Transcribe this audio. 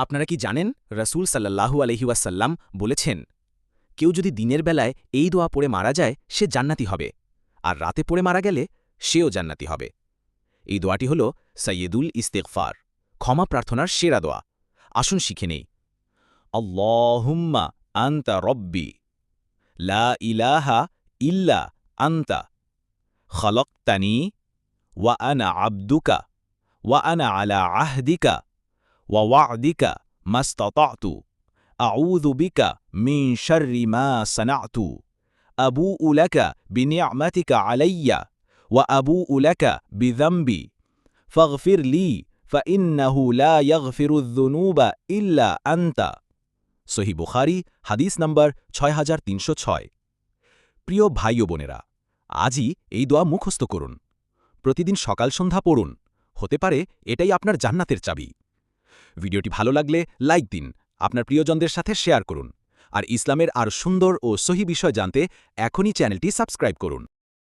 আপনারা কি জানেন রাসূল সাল্লাল্লাহু আলাইহি ওয়াসাল্লাম বলেছেন, কেউ যদি দিনের বেলায় এই দোয়া পড়ে মারা যায় সে জান্নাতি হবে, আর রাতে পড়ে মারা গেলে সেও জান্নাতি হবে। এই দোয়াটি হল সাইয়্যিদুল ইস্তিগফার, ক্ষমা প্রার্থনার সেরা দোয়া। আসুন শিখে নেই। আল্লাহুম্মা আনতা রব্বি লা ইলাহা ইল্লা আনতা খালাকতানি ওয়া আনা আবদুকা ওয়া আনা আলা আহদিকা ওয়া ওয়া'দিকা মাস্তাতা'তু আউযু বিকা মিন শাররি মা সানা'তু আবুউ লাকা বিনি'মাতিকা আলাইয়া ওয়া আবুউ লাকা বিযামবি ফাগফির লি ফাইন্নাহু লা ইয়াগফিরুয যুনুবা ইল্লা আনতা। সহিহ বুখারী হাদিস নম্বর 6306। প্রিয় ভাই ও বোনেরা, আজই এই দোয়া মুখস্থ করুন, প্রতিদিন সকাল সন্ধ্যা পড়ুন। হতে পারে এটাই আপনার জান্নাতের চাবি। ভিডিওটি ভালো লাগলে লাইক দিন, আপনার প্রিয়জনদের সাথে শেয়ার করুন, আর ইসলামের আরও সুন্দর ও সহি বিষয় জানতে এখনই চ্যানেলটি সাবস্ক্রাইব করুন।